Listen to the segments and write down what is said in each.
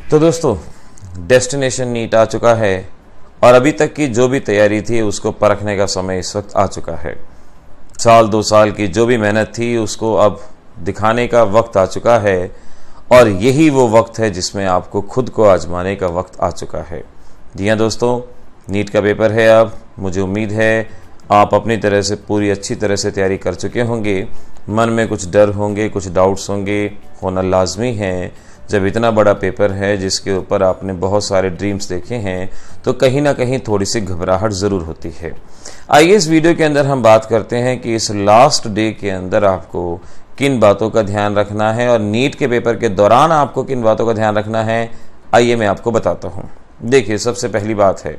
तो दोस्तों, destination NEET आ चुका है और अभी तक की जो भी तैयारी थी उसको परखने का समय इस वक्त आ चुका है। साल 2 साल की जो भी मेहनत थी उसको अब दिखाने का वक्त आ चुका है और यही वो वक्त है जिसमें आपको खुद को आजमाने का वक्त आ चुका है। जी हाँ दोस्तों, नीट का पेपर है। अब मुझे उम्मीद है आप अपनी तरह से पूरी अच्छी तरह से तैयारी कर चुके होंगे। मन में कुछ डर होंगे, कुछ डाउट्स होंगे, होना लाजमी है। जब इतना बड़ा पेपर है जिसके ऊपर आपने बहुत सारे ड्रीम्स देखे हैं तो कहीं ना कहीं थोड़ी सी घबराहट ज़रूर होती है। आइए इस वीडियो के अंदर हम बात करते हैं कि इस लास्ट डे के अंदर आपको किन बातों का ध्यान रखना है और नीट के पेपर के दौरान आपको किन बातों का ध्यान रखना है। आइए मैं आपको बताता हूँ। देखिए, सबसे पहली बात है,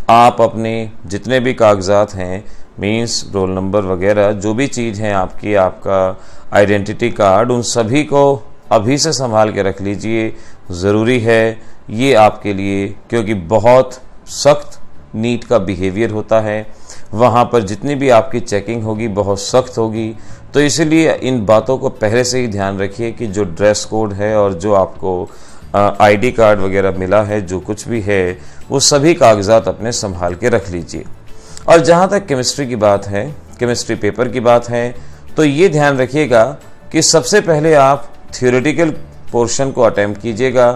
आप अपने जितने भी कागजात हैं, मीन्स रोल नंबर वगैरह जो भी चीज़ हैं आपकी, आपका आइडेंटिटी कार्ड, उन सभी को अभी से संभाल के रख लीजिए। ज़रूरी है ये आपके लिए, क्योंकि बहुत सख्त नीट का बिहेवियर होता है। वहाँ पर जितनी भी आपकी चेकिंग होगी बहुत सख्त होगी, तो इसलिए इन बातों को पहले से ही ध्यान रखिए कि जो ड्रेस कोड है और जो आपको आईडी कार्ड वगैरह मिला है, जो कुछ भी है, वो सभी कागजात अपने संभाल के रख लीजिए। और जहाँ तक केमिस्ट्री की बात है, केमिस्ट्री पेपर की बात है, तो ये ध्यान रखिएगा कि सबसे पहले आप थियोरेटिकल पोर्शन को अटेम्प्ट कीजिएगा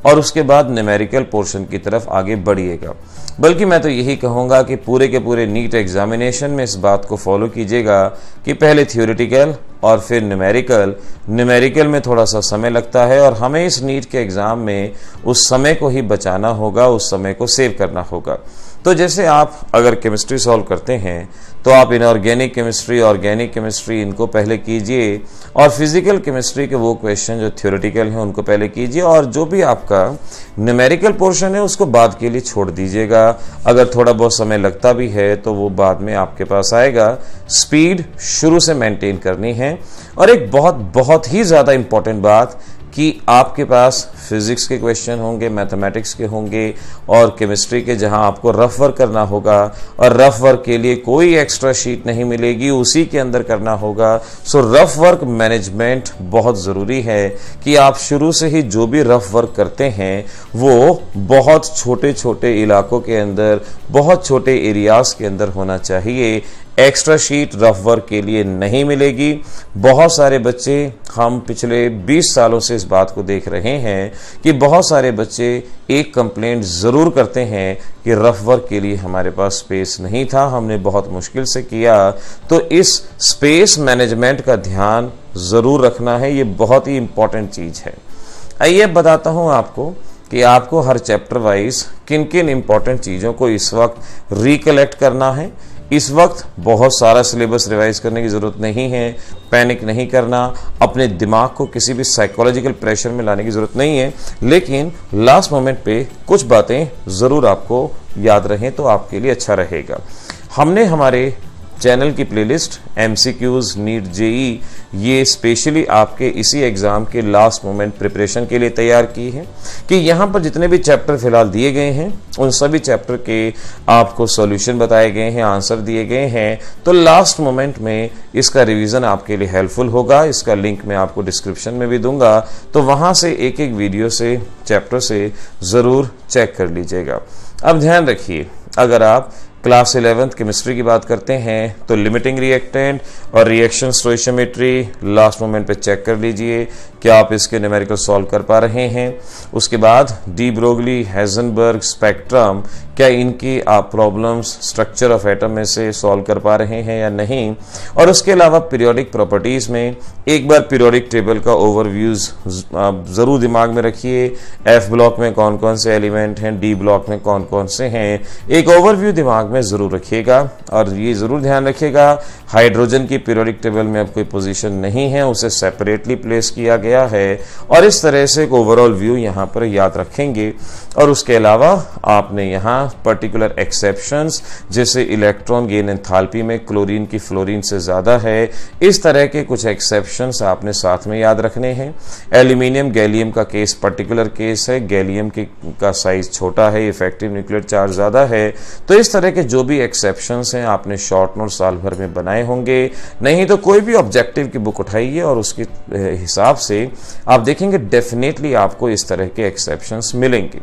और उसके बाद न्यूमेरिकल पोर्शन की तरफ आगे बढ़िएगा। बल्कि मैं तो यही कहूँगा कि पूरे के पूरे नीट एग्जामिनेशन में इस बात को फॉलो कीजिएगा कि पहले थियोरेटिकल और फिर न्यूमेरिकल में थोड़ा सा समय लगता है और हमें इस नीट के एग्ज़ाम में उस समय को ही बचाना होगा, उस समय को सेव करना होगा। तो जैसे आप अगर केमिस्ट्री सॉल्व करते हैं तो आप इनऑर्गेनिक केमिस्ट्री, ऑर्गेनिक केमिस्ट्री इनको पहले कीजिए और फिजिकल केमिस्ट्री के वो क्वेश्चन जो थ्योरेटिकल हैं उनको पहले कीजिए और जो भी आपका न्यूमेरिकल पोर्शन है उसको बाद के लिए छोड़ दीजिएगा। अगर थोड़ा बहुत समय लगता भी है तो वो बाद में आपके पास आएगा। स्पीड शुरू से मेंटेन करनी है। और एक बहुत ही ज़्यादा इम्पॉर्टेंट बात कि आपके पास फिजिक्स के क्वेश्चन होंगे, मैथमेटिक्स के होंगे और केमिस्ट्री के, जहां आपको रफ वर्क करना होगा और रफ वर्क के लिए कोई एक्स्ट्रा शीट नहीं मिलेगी, उसी के अंदर करना होगा। सो रफ वर्क मैनेजमेंट बहुत ज़रूरी है कि आप शुरू से ही जो भी रफ वर्क करते हैं वो बहुत छोटे छोटे इलाकों के अंदर, बहुत छोटे एरियाज़ के अंदर होना चाहिए। एक्स्ट्रा शीट रफ वर्क के लिए नहीं मिलेगी। बहुत सारे बच्चे, हम पिछले 20 सालों से इस बात को देख रहे हैं कि बहुत सारे बच्चे एक कंप्लेंट ज़रूर करते हैं कि रफ वर्क के लिए हमारे पास स्पेस नहीं था, हमने बहुत मुश्किल से किया। तो इस स्पेस मैनेजमेंट का ध्यान ज़रूर रखना है, ये बहुत ही इम्पॉर्टेंट चीज़ है। आइए बताता हूँ आपको कि आपको हर चैप्टर वाइज किन किन इम्पॉर्टेंट चीज़ों को इस वक्त रिकलेक्ट करना है। इस वक्त बहुत सारा सिलेबस रिवाइज करने की ज़रूरत नहीं है, पैनिक नहीं करना, अपने दिमाग को किसी भी साइकोलॉजिकल प्रेशर में लाने की ज़रूरत नहीं है, लेकिन लास्ट मोमेंट पे कुछ बातें ज़रूर आपको याद रहें तो आपके लिए अच्छा रहेगा। हमने हमारे चैनल की प्लेलिस्ट MCQs नीट जेई ये स्पेशली आपके इसी एग्ज़ाम के लास्ट मोमेंट प्रिपरेशन के लिए तैयार की है कि यहाँ पर जितने भी चैप्टर फिलहाल दिए गए हैं उन सभी चैप्टर के आपको सॉल्यूशन बताए गए हैं, आंसर दिए गए हैं। तो लास्ट मोमेंट में इसका रिवीजन आपके लिए हेल्पफुल होगा। इसका लिंक मैं आपको डिस्क्रिप्शन में भी दूंगा, तो वहाँ से एक एक वीडियो से, चैप्टर से ज़रूर चेक कर लीजिएगा। अब ध्यान रखिए, अगर आप क्लास 11th केमिस्ट्री की बात करते हैं तो लिमिटिंग रिएक्टेंट और रिएक्शन स्टोइशियोमेट्री लास्ट मोमेंट पे चेक कर लीजिए क्या आप इसके न्यूमेरिकल सॉल्व कर पा रहे हैं। उसके बाद डी ब्रोगली, हेजनबर्ग, स्पेक्ट्रम, क्या इनकी आप प्रॉब्लम्स स्ट्रक्चर ऑफ एटम में से सॉल्व कर पा रहे हैं या नहीं। और उसके अलावा पीरियोडिक प्रॉपर्टीज़ में एक बार पीरियोडिक टेबल का ओवरव्यूज ज़रूर दिमाग में रखिए। F ब्लॉक में कौन कौन से एलिमेंट हैं, D ब्लॉक में कौन कौन से हैं, एक ओवरव्यू दिमाग में ज़रूर रखिएगा। और ये ज़रूर ध्यान रखिएगा, हाइड्रोजन की पीरियोडिक टेबल में अब कोई पोजीशन नहीं है, उसे सेपरेटली प्लेस किया गया है। और इस तरह से एक ओवरऑल व्यू यहाँ पर याद रखेंगे। और उसके अलावा आपने यहाँ पर्टिकुलर एक्सेप्शंस, जैसे इलेक्ट्रॉन गेन एंथैल्पी में क्लोरीन की फ्लोरीन से ज़्यादा है, इस तरह के कुछ एक्सेप्शंस आपने साथ में याद रखने हैं। एल्यूमिनियम गैलियम का केस पर्टिकुलर केस है, गैलियम का साइज छोटा है, इफेक्टिव न्यूक्लियर चार्ज ज़्यादा है। तो इस तरह के जो भी एक्सेप्शंस हैं आपने शॉर्ट नोट साल भर में बनाए होंगे। नहीं तो कोई भी ऑब्जेक्टिव की बुक उठाइए और उसके हिसाब से आप देखेंगे डेफिनेटली आपको इस तरह के एक्सेप्शंस मिलेंगे।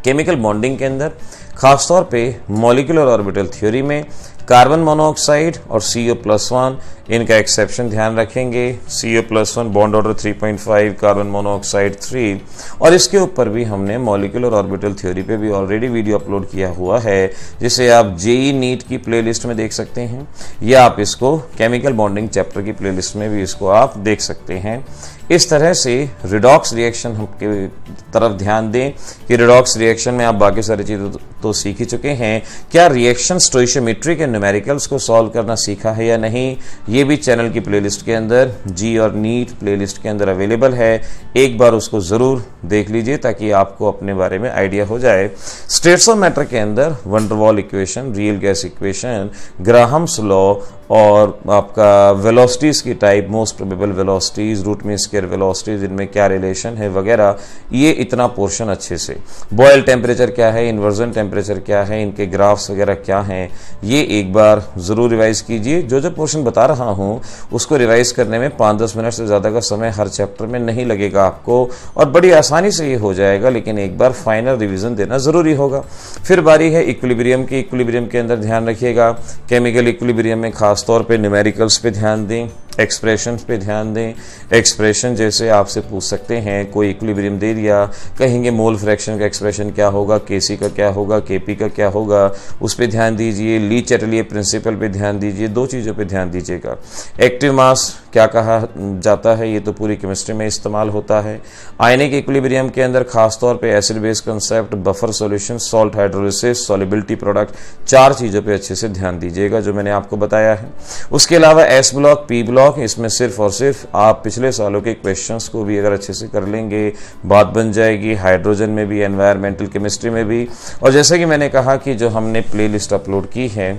केमिकल बॉन्डिंग के अंदर खासतौर पे मॉलिक्यूलर ऑर्बिटल थ्योरी में कार्बन मोनोऑक्साइड और CO+1 इनका एक्सेप्शन ध्यान रखेंगे। CO+1 bond order 3.5, carbon monoxide 3, और इसके ऊपर भी हमने मॉलिक्यूलर ऑर्बिटल थ्योरी पे भी ऑलरेडी वीडियो अपलोड किया हुआ है, जिसे आप जेई नीट की प्लेलिस्ट में देख सकते हैं, या आप इसको केमिकल बॉन्डिंग चैप्टर की प्लेलिस्ट में भी इसको आप देख सकते हैं। इस तरह से रिडॉक्स रिएक्शन के तरफ ध्यान दें कि रिडॉक्स रिएक्शन में आप बाकी सारी चीज़ें तो सीख ही चुके हैं। क्या रिएक्शन स्टोइशियोमेट्री के न्यूमेरिकल्स को सॉल्व करना सीखा है या नहीं, ये भी चैनल की प्लेलिस्ट के अंदर जी और नीट प्लेलिस्ट के अंदर अवेलेबल है। एक बार उसको ज़रूर देख लीजिए ताकि आपको अपने बारे में आइडिया हो जाए। स्टेट्स ऑफ मैटर के अंदर van der Waals equation, real gas equation, Graham's law और आपका वेलोसिटीज़ की type, most probable velocities, root mean square velocities, इनमें क्या रिलेशन है वगैरह, ये इतना पोर्शन अच्छे से, बॉयल टेम्परेचर क्या है, इन्वर्जन टेम्परेचर क्या है, इनके ग्राफ्स वगैरह क्या हैं, ये एक बार ज़रूर रिवाइज कीजिए। जो पोर्शन बता रहा हूँ उसको रिवाइज करने में 5-10 मिनट से ज़्यादा का समय हर चैप्टर में नहीं लगेगा आपको, और बड़ी आसानी से ये हो जाएगा, लेकिन एक बार फाइनल रिवीजन देना ज़रूरी होगा। फिर बारी है इक्विलिब्रियम की। इक्विलिब्रियम के अंदर ध्यान रखिएगा, केमिकल इक्विलिब्रियम में खासतौर पे न्यूमेरिकल्स पे ध्यान दें, एक्सप्रेशंस पे ध्यान दें। एक्सप्रेशन जैसे आपसे पूछ सकते हैं, कोई इक्विलिब्रियम दे दिया, कहेंगे मोल फ्रैक्शन का एक्सप्रेशन क्या होगा, केसी का क्या होगा, केपी का क्या होगा, उस पर ध्यान दीजिए। ली चैटलिए प्रिंसिपल पे ध्यान दीजिए, दो चीज़ों पे ध्यान दीजिएगा। एक्टिव मास क्या कहा जाता है, ये तो पूरी केमिस्ट्री में इस्तेमाल होता है। आयनिक इक्विलिब्रियम के अंदर खासतौर पे acid base concept, buffer solution, salt hydrolysis, solubility product, 4 चीज़ों पे अच्छे से ध्यान दीजिएगा जो मैंने आपको बताया है। उसके अलावा एस ब्लॉक, पी ब्लॉक, इसमें सिर्फ और सिर्फ आप पिछले सालों के क्वेश्चंस को भी अगर अच्छे से कर लेंगे बात बन जाएगी। हाइड्रोजन में भी, एनवायरमेंटल केमिस्ट्री में भी, और जैसे कि मैंने कहा कि जो हमने प्लेलिस्ट अपलोड की है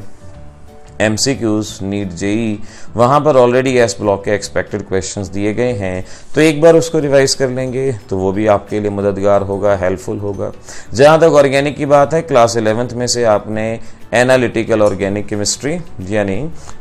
MCQs नीट जेई, वहाँ पर ऑलरेडी एस ब्लॉक के एक्सपेक्टेड क्वेश्चंस दिए गए हैं, तो एक बार उसको रिवाइज कर लेंगे तो वो भी आपके लिए मददगार होगा, हेल्पफुल होगा। जहाँ तक ऑर्गेनिक की बात है, क्लास 11th में से आपने एनालिटिकल ऑर्गेनिक केमिस्ट्री यानी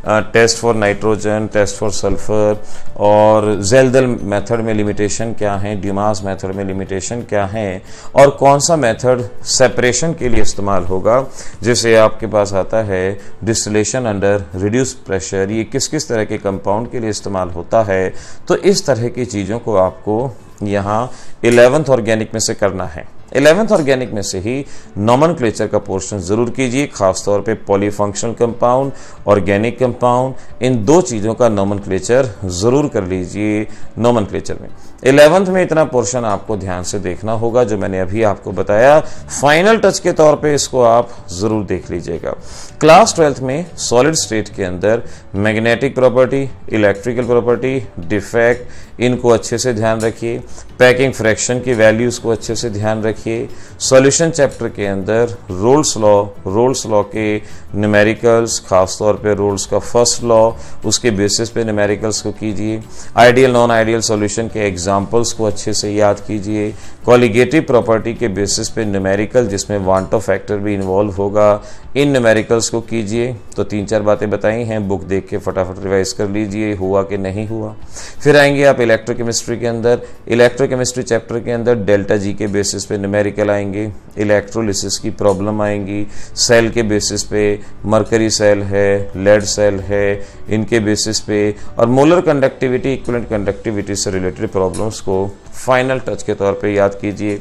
test for nitrogen, test for sulphur और जेल्दल मेथड में लिमिटेशन क्या है, ड्यूमास मेथड में लिमिटेशन क्या है, और कौन सा मेथड सेपरेशन के लिए इस्तेमाल होगा, जैसे आपके पास आता है डिस्टिलेशन अंडर रिड्यूस्ड प्रेशर, ये किस किस तरह के कंपाउंड के लिए इस्तेमाल होता है। तो इस तरह की चीज़ों को आपको यहाँ 11th ऑर्गेनिक में से करना है। 11th ऑर्गेनिक में से ही नॉमेनक्लेचर का पोर्शन जरूर कीजिए, खासतौर पे पॉलीफंक्शनल कंपाउंड, ऑर्गेनिक कंपाउंड, इन दो चीज़ों का नॉमेनक्लेचर जरूर कर लीजिए नॉमेनक्लेचर में। 11th में इतना पोर्शन आपको ध्यान से देखना होगा जो मैंने अभी आपको बताया। फाइनल टच के तौर पे इसको आप जरूर देख लीजिएगा। क्लास 12th में सॉलिड स्टेट के अंदर magnetic property, electrical property, defect, इनको अच्छे से ध्यान रखिए। पैकिंग फ्रैक्शन की वैल्यूज को अच्छे से ध्यान रखिए। सॉल्यूशन चैप्टर के अंदर रोल्स लॉ के न्यूमेरिकल्स, खासतौर पे रोल्स का फर्स्ट लॉ, उसके बेसिस पे न्यूमेरिकल्स को कीजिए। आइडियल नॉन आइडियल सॉल्यूशन के एग्जांपल्स को अच्छे से याद कीजिए। कॉलिगेटिव प्रॉपर्टी के बेसिस पे न्यूमेरिकल जिसमें वांटो फैक्टर भी इन्वॉल्व होगा, इन न्यूमेरिकल्स को कीजिए। तो 3-4 बातें बताई हैं, बुक देख के फटाफट रिवाइज कर लीजिए, हुआ कि नहीं हुआ। फिर आएंगे आप इलेक्ट्रोकेमिस्ट्री के अंदर। इलेक्ट्रोकेमिस्ट्री चैप्टर के अंदर डेल्टा जी के बेसिस पे न्यूमेरिकल आएंगे, इलेक्ट्रोलिसिस की प्रॉब्लम आएंगी, सेल के बेसिस पे, मरकरी सेल है, लेड सेल है, इनके बेसिस पे, और मोलर कंडक्टिविटी, इक्विवेलेंट कंडक्टिविटी से रिलेटेड प्रॉब्लम्स को फाइनल टच के तौर पे याद कीजिए।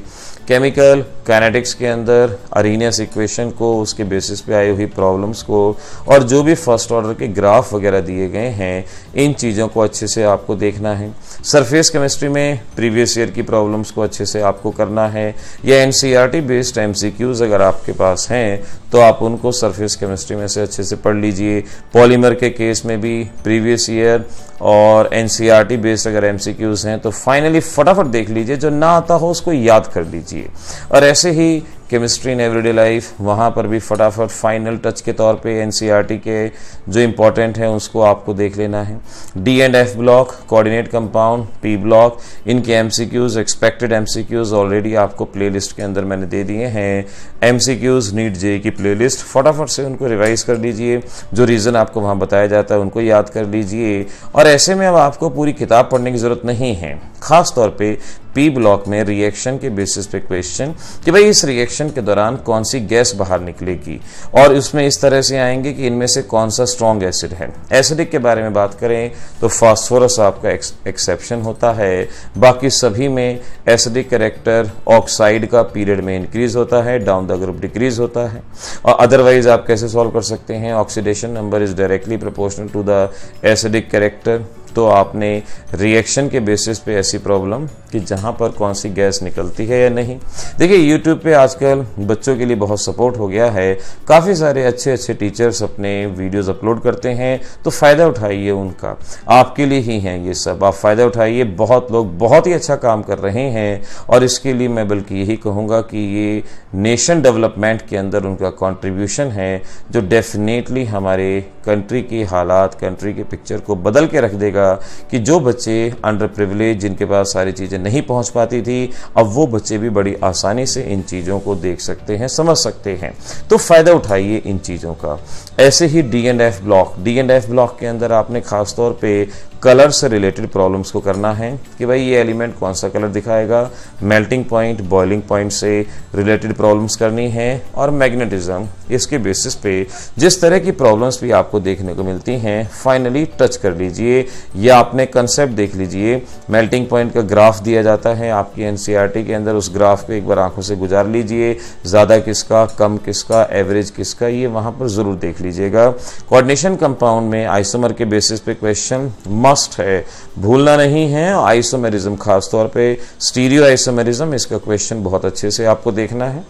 केमिकल काइनेटिक्स के अंदर अरीनियस इक्वेशन को, उसके बेसिस पे आई हुई प्रॉब्लम्स को, और जो भी फर्स्ट ऑर्डर के ग्राफ वगैरह दिए गए हैं, इन चीज़ों को अच्छे से आपको देखना है। सरफेस केमिस्ट्री में प्रीवियस ईयर की प्रॉब्लम्स को अच्छे से आपको करना है, या एनसीईआरटी बेस्ड MCQs अगर आपके पास हैं तो आप उनको सरफेस केमिस्ट्री में से अच्छे से पढ़ लीजिए। पॉलीमर के केस में भी प्रीवियस ईयर और एनसीईआरटी बेस्ड अगर MCQs हैं तो फाइनली फटाफट देख लीजिए, जो ना आता हो उसको याद कर लीजिए। और ऐसे ही केमिस्ट्री इन एवरीडे लाइफ, वहाँ पर भी फटाफट फाइनल टच के तौर पे एनसीईआरटी के जो इम्पोर्टेंट हैं उसको आपको देख लेना है। D and F block, coordinate compound, P block, इनके एमसीक्यूज, एक्सपेक्टेड एमसीक्यूज ऑलरेडी आपको प्लेलिस्ट के अंदर मैंने दे दिए हैं। एमसीक्यूज नीट जे की प्लेलिस्ट, फटाफट से उनको रिवाइज कर लीजिए, जो रीज़न आपको वहाँ बताया जाता है उनको याद कर लीजिए। और ऐसे में अब आपको पूरी किताब पढ़ने की ज़रूरत नहीं है। खास तौर पे पी ब्लॉक में रिएक्शन के बेसिस पे क्वेश्चन कि भाई इस रिएक्शन के दौरान कौन सी गैस बाहर निकलेगी, और उसमें इस तरह से आएंगे कि इनमें से कौन सा स्ट्रॉन्ग एसिड है। एसिडिक के बारे में बात करें तो फास्फोरस आपका एक्सेप्शन होता है, बाकी सभी में एसिडिक कैरेक्टर ऑक्साइड का पीरियड में इंक्रीज होता है, डाउन द ग्रुप डिक्रीज होता है। और अदरवाइज आप कैसे सॉल्व कर सकते हैं, oxidation number is directly proportional to the acidic character. तो आपने रिएक्शन के बेसिस पे ऐसी प्रॉब्लम कि जहाँ पर कौन सी गैस निकलती है या नहीं। देखिए यूट्यूब पे आजकल बच्चों के लिए बहुत सपोर्ट हो गया है, काफ़ी सारे अच्छे अच्छे टीचर्स अपने वीडियोस अपलोड करते हैं, तो फ़ायदा उठाइए उनका, आपके लिए ही हैं ये सब, आप फ़ायदा उठाइए। बहुत लोग बहुत ही अच्छा काम कर रहे हैं और इसके लिए मैं बल्कि यही कहूँगा कि ये नेशन डेवलपमेंट के अंदर उनका कॉन्ट्रीब्यूशन है, जो डेफिनेटली हमारे कंट्री की हालात, कंट्री के पिक्चर को बदल के रख देगा कि जो बच्चे अंडर प्रिविलेज, जिनके पास सारी चीज़ें नहीं पहुंच पाती थी, अब वो बच्चे भी बड़ी आसानी से इन चीज़ों को देख सकते हैं, समझ सकते हैं। तो फ़ायदा उठाइए इन चीज़ों का। ऐसे ही D and F block, D and F block के अंदर आपने खास तौर पे कलर से रिलेटेड प्रॉब्लम्स को करना है कि भाई ये एलिमेंट कौन सा कलर दिखाएगा, मेल्टिंग पॉइंट, बॉइलिंग पॉइंट से रिलेटेड प्रॉब्लम्स करनी है, और मैग्नेटिज्म, इसके बेसिस पे जिस तरह की प्रॉब्लम्स भी आपको देखने को मिलती हैं फाइनली टच कर लीजिए, या आपने कंसेप्ट देख लीजिए। मेल्टिंग पॉइंट का ग्राफ दिया जाता है आपकी एनसीईआरटी के अंदर, उस ग्राफ को एक बार आंखों से गुजार लीजिए, ज़्यादा किसका, कम किसका, एवरेज किसका, ये वहाँ पर ज़रूर देख लीजिएगा। कोऑर्डिनेशन कंपाउंड में आइसोमर के बेसिस पे क्वेश्चन मस्ट है, भूलना नहीं है। आइसोमेरिज्म, खास तौर पे स्टीरियो आइसोमेरिज्म, इसका क्वेश्चन बहुत अच्छे से आपको देखना है।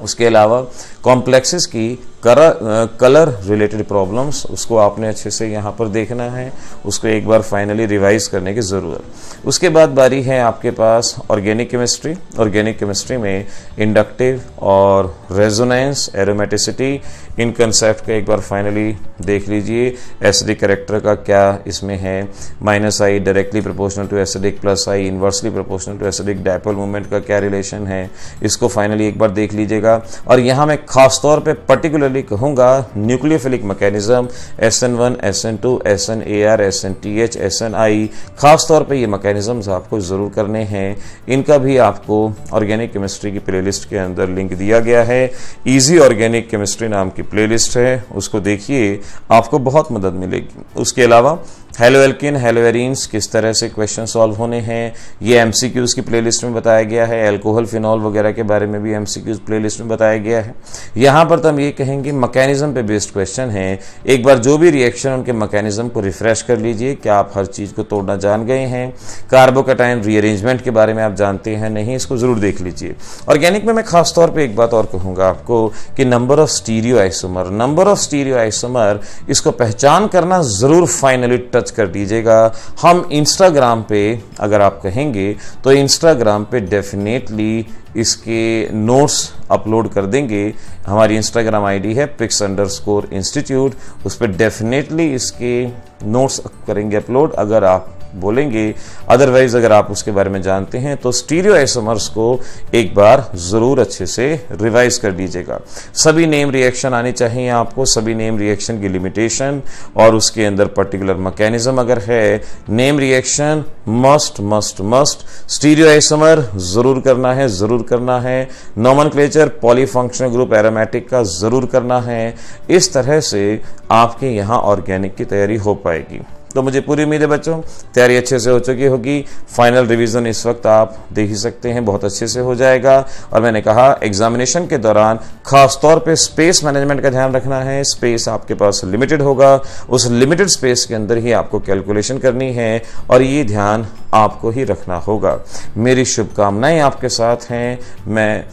उसके अलावा कॉम्प्लेक्सेस की कलर रिलेटेड प्रॉब्लम्स, उसको आपने अच्छे से यहाँ पर देखना है, उसको एक बार फाइनली रिवाइज करने की ज़रूरत। उसके बाद बारी है आपके पास ऑर्गेनिक केमिस्ट्री। ऑर्गेनिक केमिस्ट्री में इंडक्टिव और रेजोनेंस, एरोमेटिसिटी, इन कंसेप्ट का एक बार फाइनली देख लीजिए। एसिडिक कैरेक्टर का क्या इसमें है, -I directly proportional to acidic, +I inversely proportional to acidic, dipole movement का क्या रिलेशन है, इसको फाइनली एक बार देख लीजिएगा। और यहाँ मैं खास तौर पे पर्टिकुलरली कहूँगा nucleophilic mechanism, SN1, SN2, SNAR, SNTH, SNI, खास तौर पे ये मैकेनिज्म्स आपको ज़रूर करने हैं। इनका भी आपको ऑर्गेनिक केमिस्ट्री की प्लेलिस्ट के अंदर लिंक दिया गया है। इजी ऑर्गेनिक केमिस्ट्री नाम की प्लेलिस्ट है, उसको देखिए, आपको बहुत मदद मिलेगी। उसके अलावा हेलो एल्किन, हेलो एरीन्स, किस तरह से क्वेश्चन सॉल्व होने हैं, ये एमसीक्यूज की प्लेलिस्ट में बताया गया है। अल्कोहल, फिनॉल वगैरह के बारे में भी एमसीक्यूज प्लेलिस्ट में बताया गया है। यहाँ पर तो हम ये कहेंगे मैकेनिज्म पे बेस्ड क्वेश्चन है। एक बार जो भी रिएक्शन, उनके मैकेनिज्म को रिफ्रेश कर लीजिए। क्या आप हर चीज़ को तोड़ना जान गए हैं? कार्बोकैटायन रीअरेंजमेंट के बारे में आप जानते हैं नहीं, इसको जरूर देख लीजिए। ऑर्गेनिक में मैं खास तौर पर एक बात और कहूँगा आपको कि number of stereo isomer, number of stereo isomer, इसको पहचान करना जरूर फाइनली टच कर दीजिएगा। हम इंस्टाग्राम पे अगर आप कहेंगे तो इंस्टाग्राम पे डेफिनेटली इसके नोट्स अपलोड कर देंगे। हमारी इंस्टाग्राम आईडी है pics_institute, उस पर डेफिनेटली इसके नोट्स करेंगे अपलोड अगर आप बोलेंगे। अदरवाइज अगर आप उसके बारे में जानते हैं तो स्टीरियो आइसोमर्स को एक बार जरूर अच्छे से रिवाइज कर दीजिएगा। सभी नेम रिएक्शन आनी चाहिए आपको, सभी नेम रिएक्शन की लिमिटेशन और उसके अंदर पर्टिकुलर मैकेनिज्म अगर है। Name reaction must must must, stereo isomer जरूर करना है, जरूर करना है। नोमेनक्लेचर, पॉलीफंक्शनल ग्रुप, एरोमेटिक का जरूर करना है। इस तरह से आपके यहाँ ऑर्गेनिक की तैयारी हो पाएगी। तो मुझे पूरी उम्मीद है बच्चों तैयारी अच्छे से हो चुकी होगी। फाइनल रिवीजन इस वक्त आप देख ही सकते हैं, बहुत अच्छे से हो जाएगा। और मैंने कहा एग्जामिनेशन के दौरान खास तौर पे स्पेस मैनेजमेंट का ध्यान रखना है। स्पेस आपके पास लिमिटेड होगा, उस लिमिटेड स्पेस के अंदर ही आपको कैलकुलेशन करनी है और ये ध्यान आपको ही रखना होगा। मेरी शुभकामनाएं आपके साथ हैं। मैं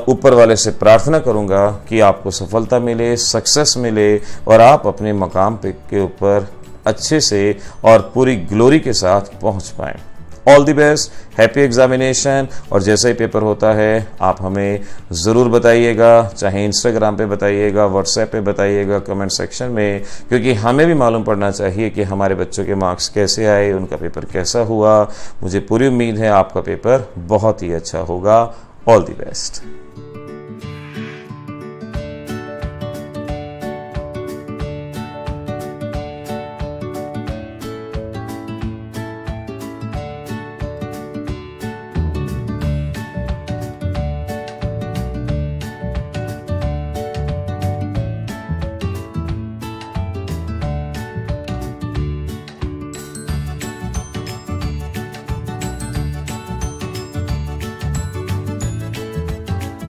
ऊपर वाले से प्रार्थना करूंगा कि आपको सफलता मिले, सक्सेस मिले और आप अपने मकाम पे के ऊपर अच्छे से और पूरी ग्लोरी के साथ पहुंच पाएं। All the best, happy examination. और जैसा ही पेपर होता है आप हमें ज़रूर बताइएगा, चाहे इंस्टाग्राम पे बताइएगा, व्हाट्सएप पे बताइएगा, कमेंट सेक्शन में, क्योंकि हमें भी मालूम पड़ना चाहिए कि हमारे बच्चों के मार्क्स कैसे आए, उनका पेपर कैसा हुआ। मुझे पूरी उम्मीद है आपका पेपर बहुत ही अच्छा होगा। All the best.